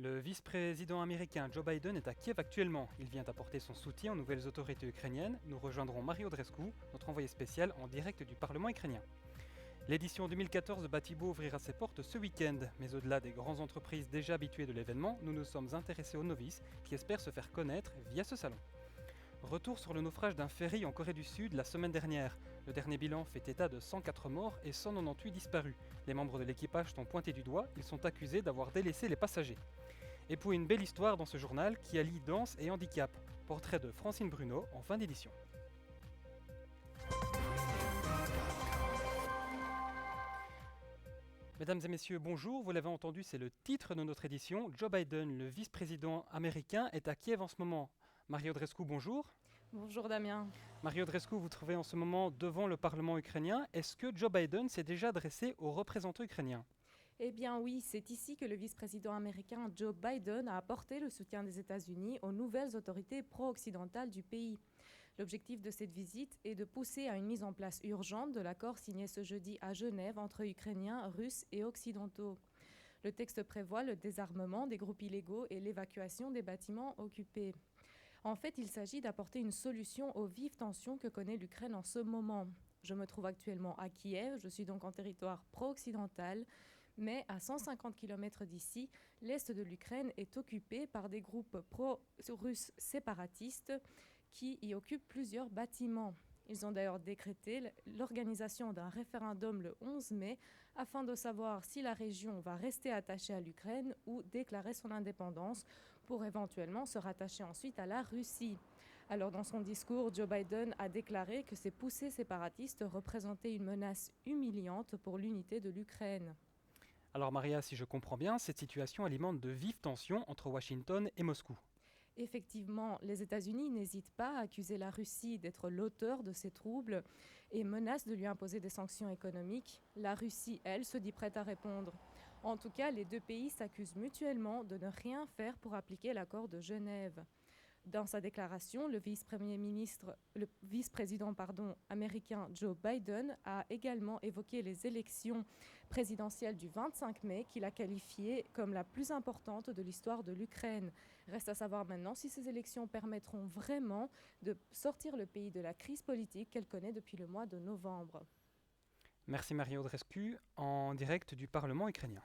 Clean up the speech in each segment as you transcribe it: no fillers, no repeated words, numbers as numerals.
Le vice-président américain Joe Biden est à Kiev actuellement. Il vient apporter son soutien aux nouvelles autorités ukrainiennes. Nous rejoindrons Mario Drescu, notre envoyé spécial en direct du Parlement ukrainien. L'édition 2014 de Batibo ouvrira ses portes ce week-end, mais au-delà des grandes entreprises déjà habituées de l'événement, nous nous sommes intéressés aux novices qui espèrent se faire connaître via ce salon. Retour sur le naufrage d'un ferry en Corée du Sud la semaine dernière. Le dernier bilan fait état de 104 morts et 198 disparus. Les membres de l'équipage sont pointés du doigt, ils sont accusés d'avoir délaissé les passagers. Et puis une belle histoire dans ce journal qui allie danse et handicap. Portrait de Francine Bruno en fin d'édition. Mesdames et messieurs, bonjour, vous l'avez entendu, c'est le titre de notre édition. Joe Biden, le vice-président américain, est à Kiev en ce moment. Mario Drescu, bonjour. Bonjour Damien. Mario Drescu, vous trouvez en ce moment devant le Parlement ukrainien. Est-ce que Joe Biden s'est déjà adressé aux représentants ukrainiens ? Eh bien oui, c'est ici que le vice-président américain Joe Biden a apporté le soutien des États-Unis aux nouvelles autorités pro-occidentales du pays. L'objectif de cette visite est de pousser à une mise en place urgente de l'accord signé ce jeudi à Genève entre Ukrainiens, Russes et Occidentaux. Le texte prévoit le désarmement des groupes illégaux et l'évacuation des bâtiments occupés. En fait, il s'agit d'apporter une solution aux vives tensions que connaît l'Ukraine en ce moment. Je me trouve actuellement à Kiev, je suis donc en territoire pro-occidental, mais à 150 km d'ici, l'est de l'Ukraine est occupé par des groupes pro-russes séparatistes qui y occupent plusieurs bâtiments. Ils ont d'ailleurs décrété l'organisation d'un référendum le 11 mai afin de savoir si la région va rester attachée à l'Ukraine ou déclarer son indépendance pour éventuellement se rattacher ensuite à la Russie. Alors dans son discours, Joe Biden a déclaré que ces poussées séparatistes représentaient une menace humiliante pour l'unité de l'Ukraine. Alors Maria, si je comprends bien, cette situation alimente de vives tensions entre Washington et Moscou. Effectivement, les États-Unis n'hésitent pas à accuser la Russie d'être l'auteur de ces troubles et menacent de lui imposer des sanctions économiques. La Russie, elle, se dit prête à répondre. En tout cas, les deux pays s'accusent mutuellement de ne rien faire pour appliquer l'accord de Genève. Dans sa déclaration, le vice-président américain Joe Biden a également évoqué les élections présidentielles du 25 mai qu'il a qualifiées comme la plus importante de l'histoire de l'Ukraine. Reste à savoir maintenant si ces élections permettront vraiment de sortir le pays de la crise politique qu'elle connaît depuis le mois de novembre. Merci Mario Drescu, en direct du Parlement ukrainien.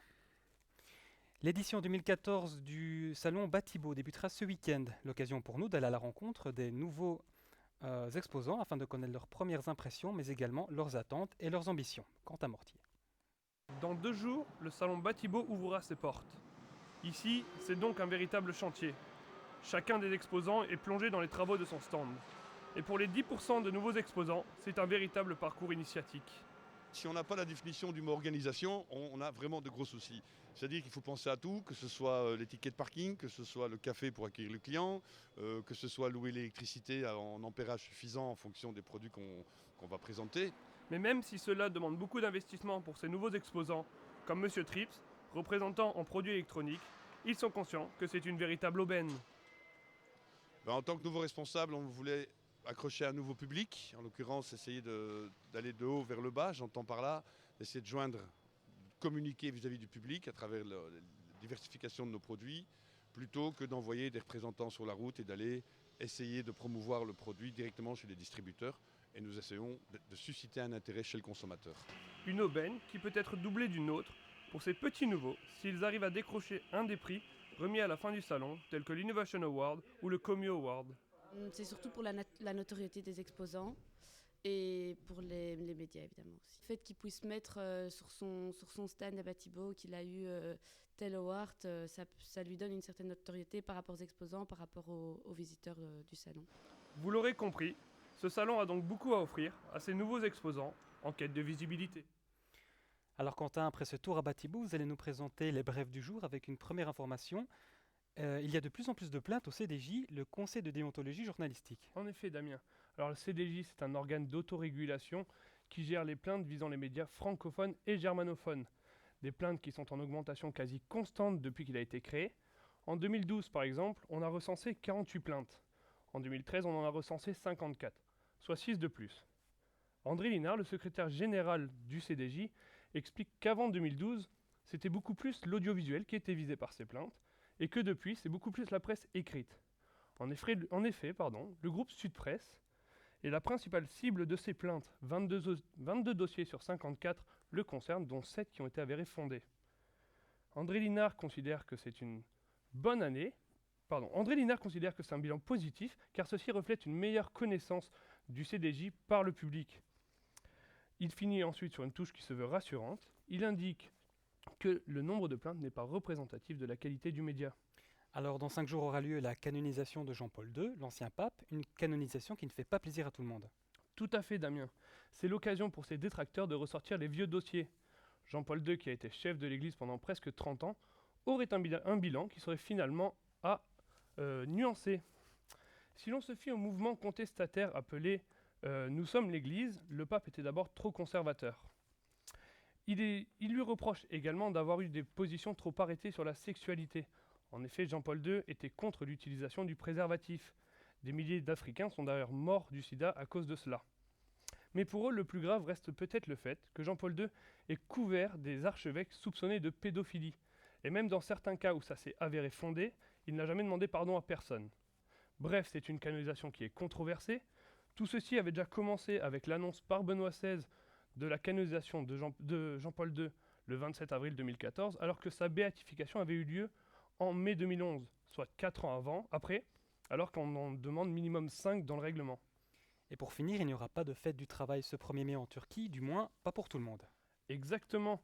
L'édition 2014 du salon Batibo débutera ce week-end. L'occasion pour nous d'aller à la rencontre des nouveaux exposants afin de connaître leurs premières impressions, mais également leurs attentes et leurs ambitions. Quentin Mortier. Dans 2 jours, le salon Batibo ouvrira ses portes. Ici, c'est donc un véritable chantier. Chacun des exposants est plongé dans les travaux de son stand. Et pour les 10% de nouveaux exposants, c'est un véritable parcours initiatique. Si on n'a pas la définition du mot organisation, on a vraiment de gros soucis. C'est-à-dire qu'il faut penser à tout, que ce soit les tickets de parking, que ce soit le café pour accueillir le client, que ce soit louer l'électricité en ampérage suffisant en fonction des produits qu'on va présenter. Mais même si cela demande beaucoup d'investissement pour ces nouveaux exposants, comme Monsieur Trips, représentant en produits électroniques, ils sont conscients que c'est une véritable aubaine. En tant que nouveau responsable, on voulait accrocher un nouveau public, en l'occurrence essayer d'aller de haut vers le bas, j'entends par là, essayer de joindre, communiquer vis-à-vis du public à travers la diversification de nos produits, plutôt que d'envoyer des représentants sur la route et d'aller essayer de promouvoir le produit directement chez les distributeurs. Et nous essayons de susciter un intérêt chez le consommateur. Une aubaine qui peut être doublée d'une autre pour ces petits nouveaux s'ils arrivent à décrocher un des prix remis à la fin du salon, tels que l'Innovation Award ou le Comio Award. C'est surtout pour la notoriété des exposants et pour les médias évidemment aussi. Le fait qu'il puisse mettre sur son stand à Batibo qu'il a eu tel award, ça lui donne une certaine notoriété par rapport aux exposants, par rapport aux visiteurs du salon. Vous l'aurez compris, ce salon a donc beaucoup à offrir à ces nouveaux exposants en quête de visibilité. Alors Quentin, après ce tour à Batibo, vous allez nous présenter les brèves du jour avec une première information. Il y a de plus en plus de plaintes au CDJ, le Conseil de déontologie journalistique. En effet, Damien. Alors le CDJ, c'est un organe d'autorégulation qui gère les plaintes visant les médias francophones et germanophones. Des plaintes qui sont en augmentation quasi constante depuis qu'il a été créé. En 2012, par exemple, on a recensé 48 plaintes. En 2013, on en a recensé 54, soit 6 de plus. André Linard, le secrétaire général du CDJ, explique qu'avant 2012, c'était beaucoup plus l'audiovisuel qui était visé par ces plaintes, et que depuis, c'est beaucoup plus la presse écrite. En effet, le groupe Sud Presse est la principale cible de ces plaintes. 22 dossiers sur 54 le concernent, dont 7 qui ont été avérés fondés. André Linard considère que c'est une bonne année. André Linard considère que c'est un bilan positif, car ceci reflète une meilleure connaissance du CDJ par le public. Il finit ensuite sur une touche qui se veut rassurante. Il indique que le nombre de plaintes n'est pas représentatif de la qualité du média. Alors, dans 5 jours aura lieu la canonisation de Jean-Paul II, l'ancien pape, une canonisation qui ne fait pas plaisir à tout le monde. Tout à fait, Damien. C'est l'occasion pour ses détracteurs de ressortir les vieux dossiers. Jean-Paul II, qui a été chef de l'Église pendant presque 30 ans, aurait un bilan qui serait finalement à nuancer. Si l'on se fie au mouvement contestataire appelé Nous sommes l'Église, le pape était d'abord trop conservateur. Il lui reproche également d'avoir eu des positions trop arrêtées sur la sexualité. En effet, Jean-Paul II était contre l'utilisation du préservatif. Des milliers d'Africains sont d'ailleurs morts du sida à cause de cela. Mais pour eux, le plus grave reste peut-être le fait que Jean-Paul II est couvert des archevêques soupçonnés de pédophilie. Et même dans certains cas où ça s'est avéré fondé, il n'a jamais demandé pardon à personne. Bref, c'est une canonisation qui est controversée. Tout ceci avait déjà commencé avec l'annonce par Benoît XVI de la canonisation de Jean-Paul II le 27 avril 2014, alors que sa béatification avait eu lieu en mai 2011, soit 4 ans après, alors qu'on en demande minimum 5 dans le règlement. Et pour finir, il n'y aura pas de fête du travail ce 1er mai en Turquie, du moins pas pour tout le monde. Exactement.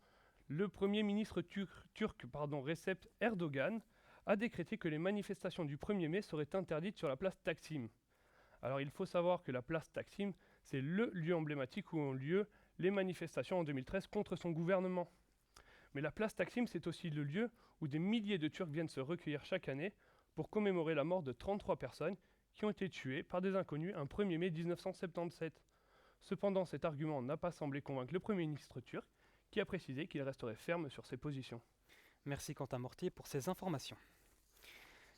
Le Premier ministre turc Recep Erdogan a décrété que les manifestations du 1er mai seraient interdites sur la place Taksim. Alors il faut savoir que la place Taksim, c'est le lieu emblématique où ont lieu les manifestations en 2013 contre son gouvernement. Mais la place Taksim, c'est aussi le lieu où des milliers de Turcs viennent se recueillir chaque année pour commémorer la mort de 33 personnes qui ont été tuées par des inconnus un 1er mai 1977. Cependant, cet argument n'a pas semblé convaincre le Premier ministre turc, qui a précisé qu'il resterait ferme sur ses positions. Merci Quentin Mortier pour ces informations.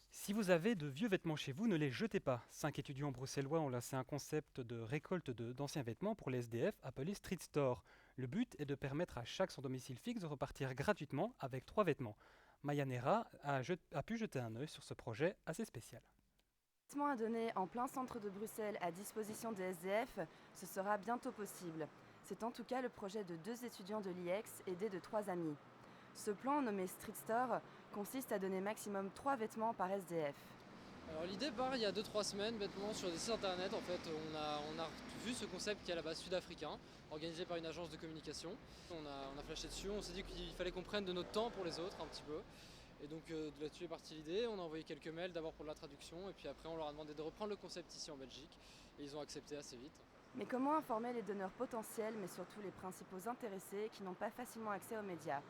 Si vous avez de vieux vêtements chez vous, ne les jetez pas. 5 étudiants bruxellois ont lancé un concept de récolte d'anciens vêtements pour les SDF appelé Street Store. Le but est de permettre à chaque sans domicile fixe de repartir gratuitement avec 3 vêtements. Maya Nera a pu jeter un œil sur ce projet assez spécial. À donner en plein centre de Bruxelles à disposition des SDF, ce sera bientôt possible. C'est en tout cas le projet de 2 étudiants de l'IEX aidés de 3 amis. Ce plan, nommé Street Store, consiste à donner maximum 3 vêtements par SDF. Alors l'idée part il y a 2-3 semaines, bêtement sur des sites internet. En fait, on a vu ce concept qui est à la base sud-africain, organisé par une agence de communication. On a flashé dessus, on s'est dit qu'il fallait qu'on prenne de notre temps pour les autres un petit peu. Et donc là-dessus est partie l'idée, on a envoyé quelques mails d'abord pour la traduction et puis après on leur a demandé de reprendre le concept ici en Belgique et ils ont accepté assez vite. Mais comment informer les donneurs potentiels mais surtout les principaux intéressés qui n'ont pas facilement accès aux médias ?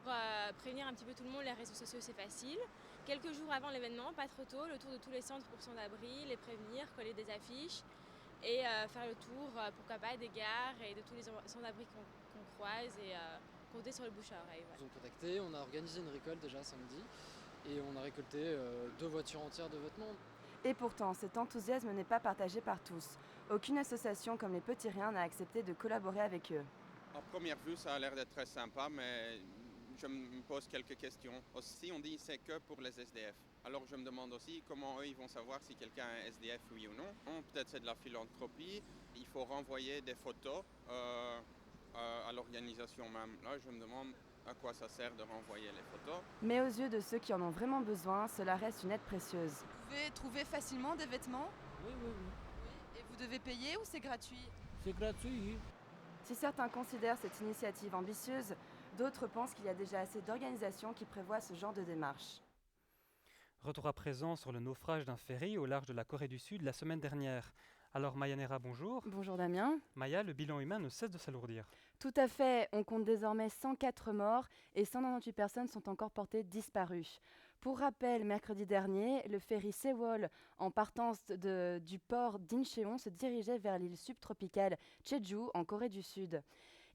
Pour prévenir un petit peu tout le monde, les réseaux sociaux c'est facile. Quelques jours avant l'événement, pas trop tôt, le tour de tous les centres pour sans-abri, les prévenir, coller des affiches et faire le tour, pourquoi pas, des gares et de tous les sans-abri qu'on croise et compter sur le bouche à oreille. Ouais. Ils nous ont contactés, on a organisé une récolte déjà samedi et on a récolté 2 voitures entières de vêtements. Et pourtant, cet enthousiasme n'est pas partagé par tous. Aucune association comme les Petits Riens n'a accepté de collaborer avec eux. À première vue, ça a l'air d'être très sympa, mais je me pose quelques questions. Aussi, on dit que c'est que pour les SDF. Alors je me demande aussi comment eux ils vont savoir si quelqu'un est SDF oui ou non. Peut-être c'est de la philanthropie. Il faut renvoyer des photos à l'organisation même. Là, je me demande à quoi ça sert de renvoyer les photos. Mais aux yeux de ceux qui en ont vraiment besoin, cela reste une aide précieuse. Vous pouvez trouver facilement des vêtements ? Oui. Et vous devez payer ou c'est gratuit ? C'est gratuit. Si certains considèrent cette initiative ambitieuse, d'autres pensent qu'il y a déjà assez d'organisations qui prévoient ce genre de démarche. Retour à présent sur le naufrage d'un ferry au large de la Corée du Sud la semaine dernière. Alors Maya Nera, bonjour. Bonjour Damien. Maya, le bilan humain ne cesse de s'alourdir. Tout à fait, on compte désormais 104 morts et 198 personnes sont encore portées disparues. Pour rappel, mercredi dernier, le ferry Sewol, en partance du port d'Incheon, se dirigeait vers l'île subtropicale Jeju, en Corée du Sud.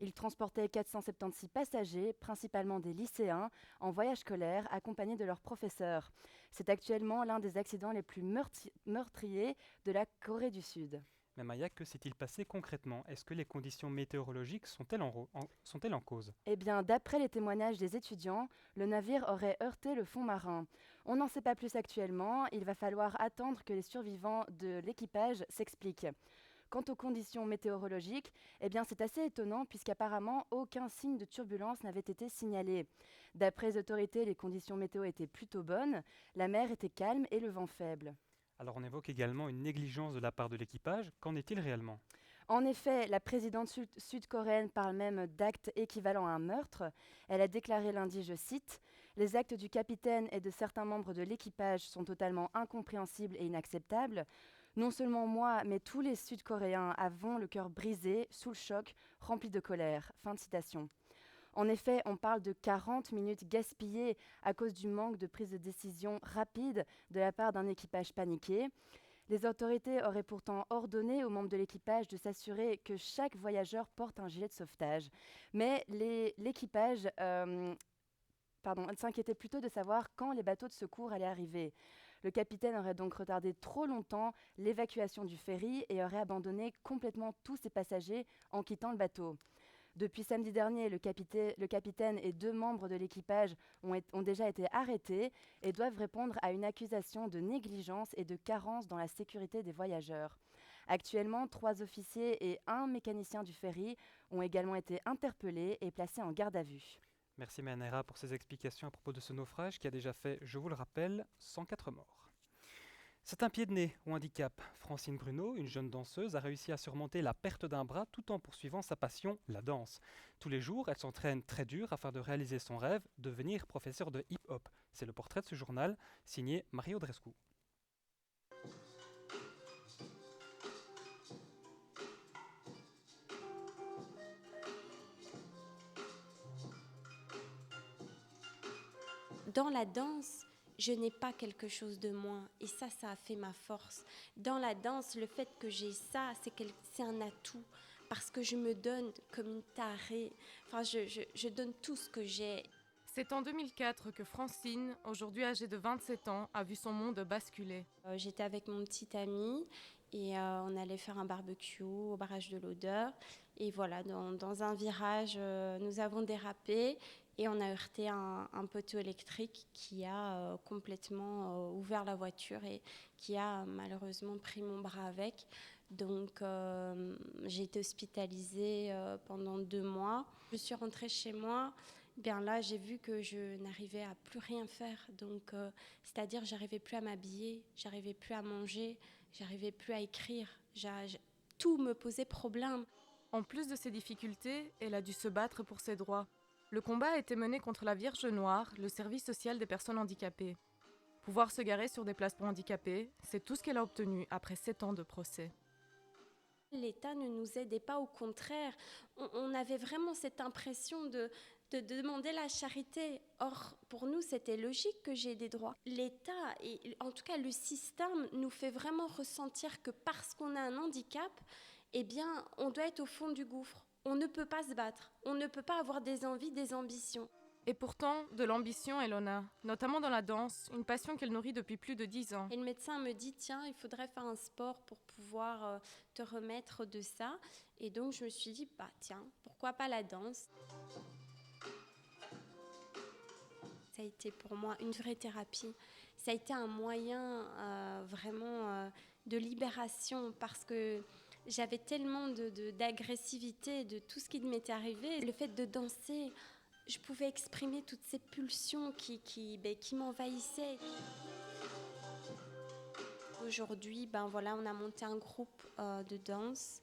Il transportait 476 passagers, principalement des lycéens, en voyage scolaire, accompagnés de leurs professeurs. C'est actuellement l'un des accidents les plus meurtriers de la Corée du Sud. Mais Maya, que s'est-il passé concrètement? Est-ce que les conditions météorologiques sont-elles en cause? Eh bien, d'après les témoignages des étudiants, le navire aurait heurté le fond marin. On n'en sait pas plus actuellement, il va falloir attendre que les survivants de l'équipage s'expliquent. Quant aux conditions météorologiques, eh bien c'est assez étonnant puisqu'apparemment aucun signe de turbulence n'avait été signalé. D'après les autorités, les conditions météo étaient plutôt bonnes, la mer était calme et le vent faible. Alors on évoque également une négligence de la part de l'équipage. Qu'en est-il réellement? En effet, la présidente sud-coréenne parle même d'actes équivalents à un meurtre. Elle a déclaré lundi, je cite, « Les actes du capitaine et de certains membres de l'équipage sont totalement incompréhensibles et inacceptables. Non seulement moi, mais tous les Sud-Coréens avons le cœur brisé, sous le choc, rempli de colère. » Fin de citation. En effet, on parle de 40 minutes gaspillées à cause du manque de prise de décision rapide de la part d'un équipage paniqué. Les autorités auraient pourtant ordonné aux membres de l'équipage de s'assurer que chaque voyageur porte un gilet de sauvetage. Mais l'équipage s'inquiétait plutôt de savoir quand les bateaux de secours allaient arriver. Le capitaine aurait donc retardé trop longtemps l'évacuation du ferry et aurait abandonné complètement tous ses passagers en quittant le bateau. Depuis samedi dernier, le capitaine et 2 membres de l'équipage ont déjà été arrêtés et doivent répondre à une accusation de négligence et de carence dans la sécurité des voyageurs. Actuellement, 3 officiers et 1 mécanicien du ferry ont également été interpellés et placés en garde à vue. Merci Manera pour ces explications à propos de ce naufrage qui a déjà fait, je vous le rappelle, 104 morts. C'est un pied de nez ou handicap. Francine Bruno, une jeune danseuse, a réussi à surmonter la perte d'un bras tout en poursuivant sa passion, la danse. Tous les jours, elle s'entraîne très dur afin de réaliser son rêve, devenir professeure de hip-hop. C'est le portrait de ce journal, signé Mario Drescu. Dans la danse, je n'ai pas quelque chose de moins. Et ça a fait ma force. Dans la danse, le fait que j'ai ça, c'est un atout. Parce que je me donne comme une tarée. Enfin, je donne tout ce que j'ai. C'est en 2004 que Francine, aujourd'hui âgée de 27 ans, a vu son monde basculer. J'étais avec mon petit ami et on allait faire un barbecue au barrage de l'Odeur. Et voilà, dans un virage, nous avons dérapé. Et on a heurté un poteau électrique qui a complètement ouvert la voiture et qui a malheureusement pris mon bras avec. Donc j'ai été hospitalisée pendant 2 mois. Je suis rentrée chez moi. Bien là, j'ai vu que je n'arrivais à plus rien faire. Donc, c'est-à-dire, j'arrivais plus à m'habiller, j'arrivais plus à manger, j'arrivais plus à écrire. Tout me posait problème. En plus de ces difficultés, elle a dû se battre pour ses droits. Le combat a été mené contre la Vierge Noire, le service social des personnes handicapées. Pouvoir se garer sur des places pour handicapés, c'est tout ce qu'elle a obtenu après 7 ans de procès. L'État ne nous aidait pas, au contraire. On avait vraiment cette impression de demander la charité. Or, pour nous, c'était logique que j'ai des droits. L'État, et en tout cas le système, nous fait vraiment ressentir que parce qu'on a un handicap, eh bien, on doit être au fond du gouffre. On ne peut pas se battre, on ne peut pas avoir des envies, des ambitions. Et pourtant, de l'ambition, elle en a, notamment dans la danse, une passion qu'elle nourrit depuis plus de 10 ans. Et le médecin me dit, tiens, il faudrait faire un sport pour pouvoir te remettre de ça. Et donc, je me suis dit, bah tiens, pourquoi pas la danse ? Ça a été pour moi une vraie thérapie. Ça a été un moyen vraiment de libération parce que j'avais tellement d'agressivité, de tout ce qui m'était arrivé. Le fait de danser, je pouvais exprimer toutes ces pulsions qui m'envahissaient. Aujourd'hui, on a monté un groupe de danse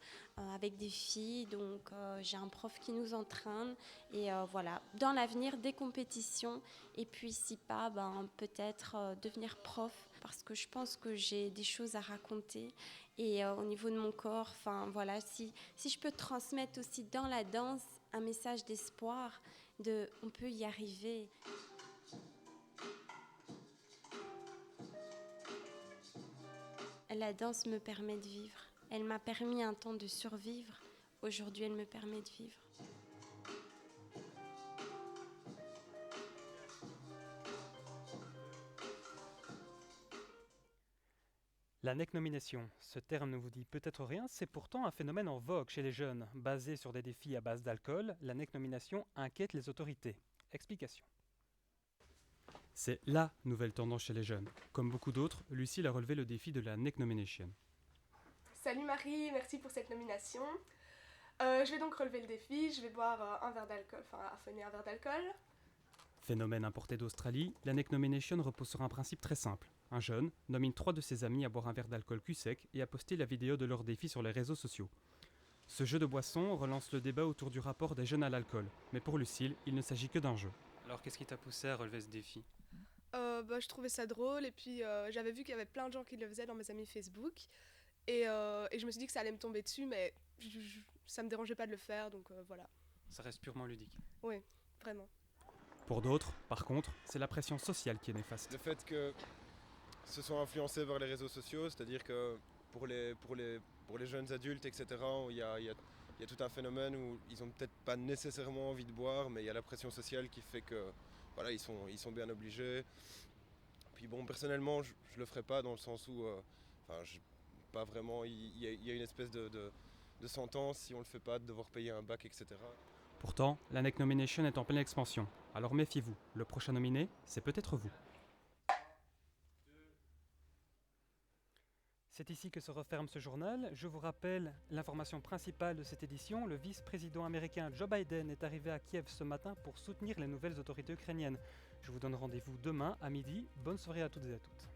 avec des filles. Donc, j'ai un prof qui nous entraîne. Et voilà, dans l'avenir, des compétitions. Et puis, si pas, peut-être devenir prof. Parce que je pense que j'ai des choses à raconter. Et au niveau de mon corps, si je peux transmettre aussi dans la danse un message d'espoir, on peut y arriver. La danse me permet de vivre. Elle m'a permis un temps de survivre. Aujourd'hui, elle me permet de vivre. La neck-nomination, ce terme ne vous dit peut-être rien, c'est pourtant un phénomène en vogue chez les jeunes. Basé sur des défis à base d'alcool, la neck-nomination inquiète les autorités. Explication. C'est LA nouvelle tendance chez les jeunes. Comme beaucoup d'autres, Lucille a relevé le défi de la neck-nomination. Salut Marie, merci pour cette nomination. Je vais donc relever le défi, je vais boire un verre d'alcool, enfin affonner un verre d'alcool. Phénomène importé d'Australie, la neck-nomination repose sur un principe très simple. Un jeune nomine 3 de ses amis à boire un verre d'alcool cul sec et à poster la vidéo de leur défi sur les réseaux sociaux. Ce jeu de boisson relance le débat autour du rapport des jeunes à l'alcool, mais pour Lucille, il ne s'agit que d'un jeu. Alors qu'est-ce qui t'a poussé à relever ce défi ? Je trouvais ça drôle et puis j'avais vu qu'il y avait plein de gens qui le faisaient dans mes amis Facebook et je me suis dit que ça allait me tomber dessus, mais ça me dérangeait pas de le faire, donc voilà. Ça reste purement ludique. Oui, vraiment. Pour d'autres, par contre, c'est la pression sociale qui est néfaste. Le fait que se sont influencés vers les réseaux sociaux, c'est-à-dire que pour les jeunes adultes, etc., il y a tout un phénomène où ils n'ont peut-être pas nécessairement envie de boire, mais il y a la pression sociale qui fait que voilà, ils sont bien obligés. Puis bon, personnellement, je le ferai pas dans le sens où, pas vraiment, il y a une espèce de sentence si on le fait pas, de devoir payer un bac, etc. Pourtant, la neck-nomination est en pleine expansion. Alors méfiez-vous, le prochain nominé, c'est peut-être vous. C'est ici que se referme ce journal. Je vous rappelle l'information principale de cette édition. Le vice-président américain Joe Biden est arrivé à Kiev ce matin pour soutenir les nouvelles autorités ukrainiennes. Je vous donne rendez-vous demain à midi. Bonne soirée à toutes et à toutes.